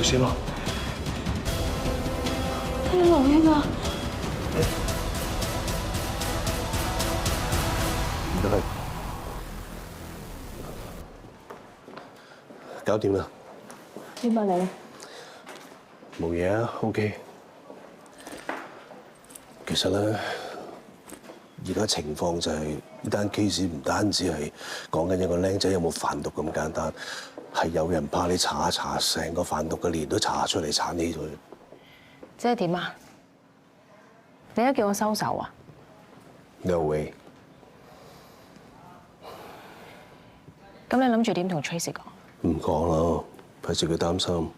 小心咯。你羅英啊！唔得啦，搞掂啦。點啊你？冇嘢啊 ，OK。其實咧，而家情況就係呢單 case 唔單止係講緊一個僆仔有冇販毒咁簡單，係有人怕你查一查，成個販毒嘅鏈都查出嚟，鏟起佢。即係點啊？你而家叫我收手啊 No way。咁你諗住點同 Tracy 講？唔講啦，費事佢擔心。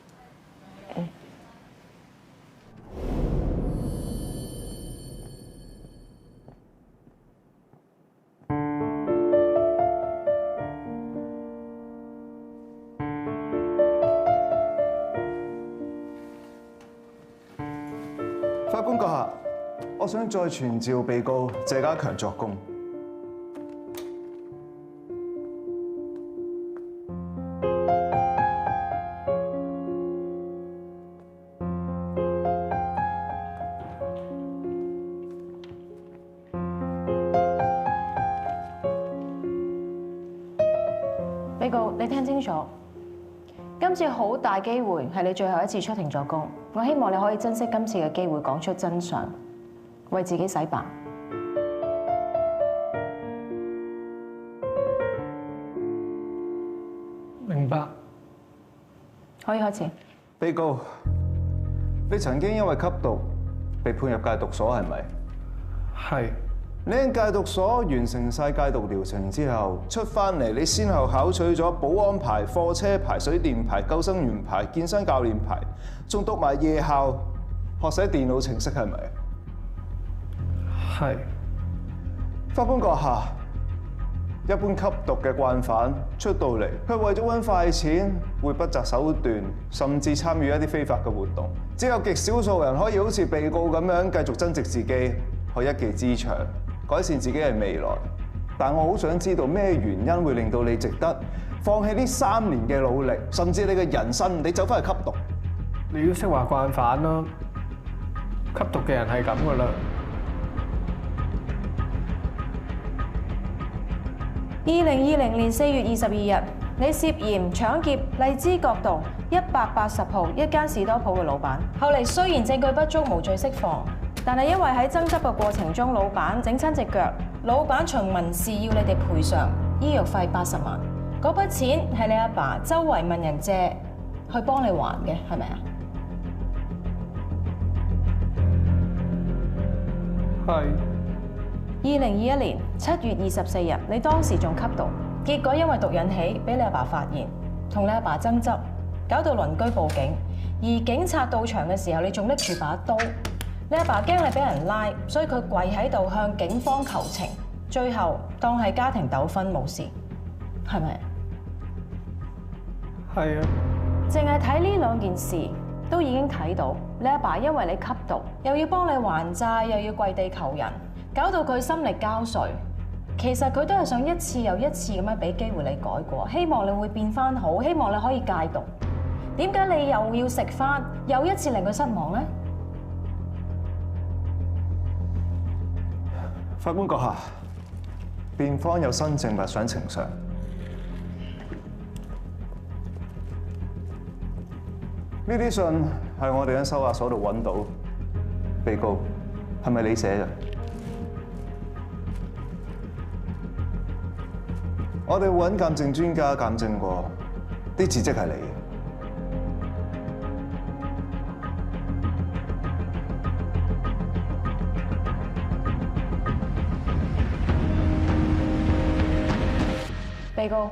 法官閣下，我想再傳召被告謝家強作供。被告，你聽清楚，今次好大機會係你最後一次出庭作供，我希望你可以珍惜今次嘅機會，講出真相，為自己洗白。明白。可以開始。被告，你曾經因為吸毒被判入戒毒所，係咪？係。你喺戒毒所完成晒戒毒療程之後，出翻嚟，你先後考取咗保安牌、貨車牌、水電牌、救生員牌、健身教練牌，仲讀埋夜校學寫電腦程式，係咪？係。法官閣下，一般吸毒嘅慣犯出到嚟，佢為咗揾快錢，會不擇手段，甚至參與一啲非法嘅活動。只有極少數人可以好似被告咁樣繼續增值自己，去一技之長，改善自己嘅未來。但我好想知道咩原因會令到你值得放棄呢3年嘅努力，甚至你嘅人生，你走翻去吸毒？你要識話慣犯啦，吸毒嘅人係咁噶啦。2020年4月22日，你涉嫌搶劫荔枝角道180號一間士多鋪嘅老闆。後嚟雖然證據不足，無罪釋放，但係因為喺爭執嘅過程中，老闆整親隻腳，老闆循民事要你哋賠償醫藥費80萬。嗰筆錢係你阿爸周圍問人借去幫你還嘅，係咪啊？係。2021年7月24日，你當時仲吸毒，結果因為毒癮起，俾你阿爸發現，同你阿爸爭執，搞到鄰居報警，而警察到場嘅時候，你仲拎住把刀，你阿爸驚你俾人拉，所以佢跪喺度向警方求情，最後當係家庭糾紛冇事，係咪？係啊。淨係睇呢兩件事，都已經睇到你阿爸因為你吸毒，又要幫你還債，又要跪地求人。搞到佢心力交瘁，其實佢都係想一次又一次咁樣俾機會你改過，希望你會變翻好，希望你可以戒毒。點解你又要食翻，又一次令佢失望呢？法官閣下，辯方有新證物想呈上。呢啲信係我哋喺收押所度揾到，被告係咪你寫嘅？我哋揾鑑證專家鑑證過，啲字跡係你嘅。被告，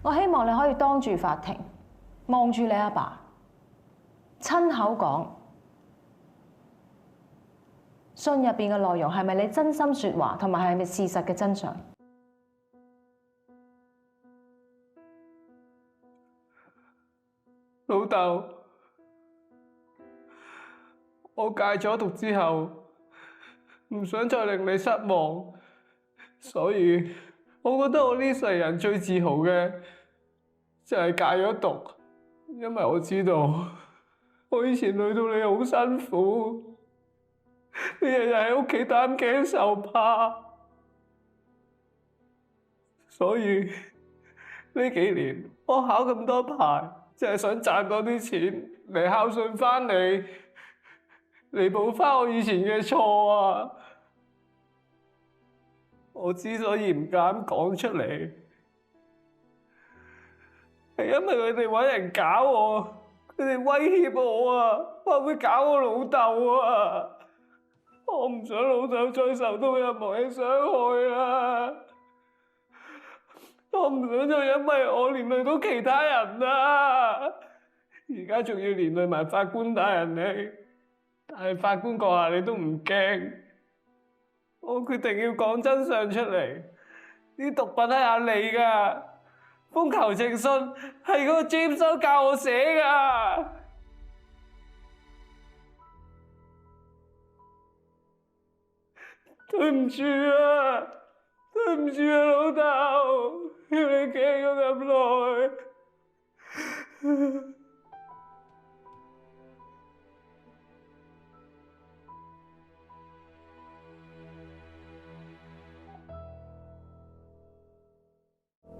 我希望你可以當住法庭，望住你阿爸，親口講信入邊嘅內容係咪你真心說話，同埋係咪事實嘅真相？老豆，我戒咗毒之後，唔想再令你失望，所以我覺得我呢世人最自豪嘅就係戒咗毒，因為我知道我以前累到你好辛苦，你日日喺屋企擔驚受怕，所以呢幾年我考咁多牌，就係想賺多啲錢嚟孝順翻你，彌補翻我以前嘅錯啊！我之所以唔敢講出嚟，係因為佢哋揾人搞我，佢哋威脅我啊，話會搞我老豆啊！我唔想老豆再受到任何嘅傷害啊！我唔想再因為我連累到其他人啊！而家仲要連累埋法官大人你，但係法官閣下你都唔驚，我決定要講真相出嚟。啲毒品係阿你噶，封求情信係嗰個 James 教我寫噶。對唔住啊，對唔住啊，老豆，要你驚咗咁耐。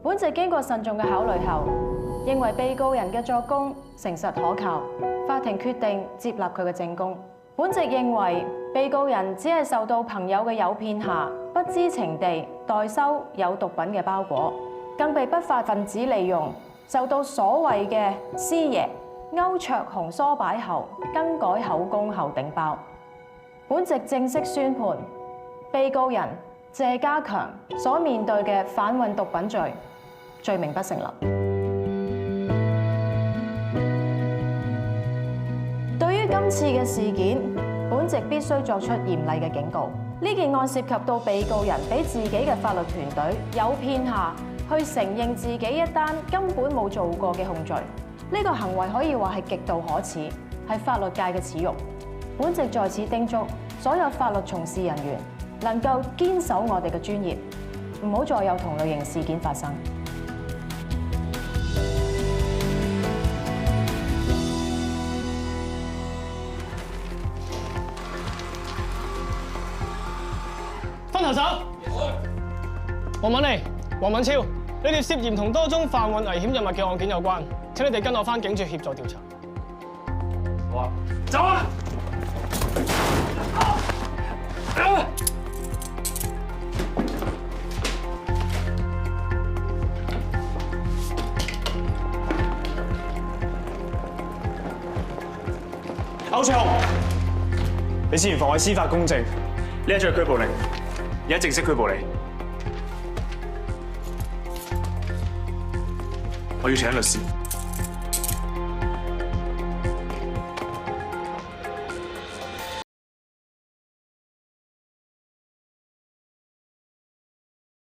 本席經過慎重嘅考慮後，認為被告人嘅作供誠實可靠，法庭決定接納佢嘅證供。本席認為被告人只係受到朋友嘅誘騙下，不知情地代收有毒品嘅包裹，更被不法分子利用，受到所謂嘅師爺歐卓雄唆擺後，更改口供後頂包。本席正式宣判，被告人謝家強所面對嘅販運毒品罪名不成立。對於今次嘅事件，本席必須作出嚴厲嘅警告。呢件案涉及到被告人俾自己嘅法律團隊誘騙下去承認自己一單根本冇做過嘅控罪，呢個行為可以話係極度可恥，係法律界嘅恥辱。本席在此叮囑所有法律從事人員能夠堅守我哋嘅專業，唔好再有同類型事件發生。分頭手，黃敏妮、黃敏超，你哋涉嫌同多宗販運危險藥物嘅案件有關，請你哋跟我返警署協助調查。好啊，走啊！歐卓雄，你涉嫌妨礙司法公正，呢一張係拘捕令，而家正式拘捕你。我要請律師。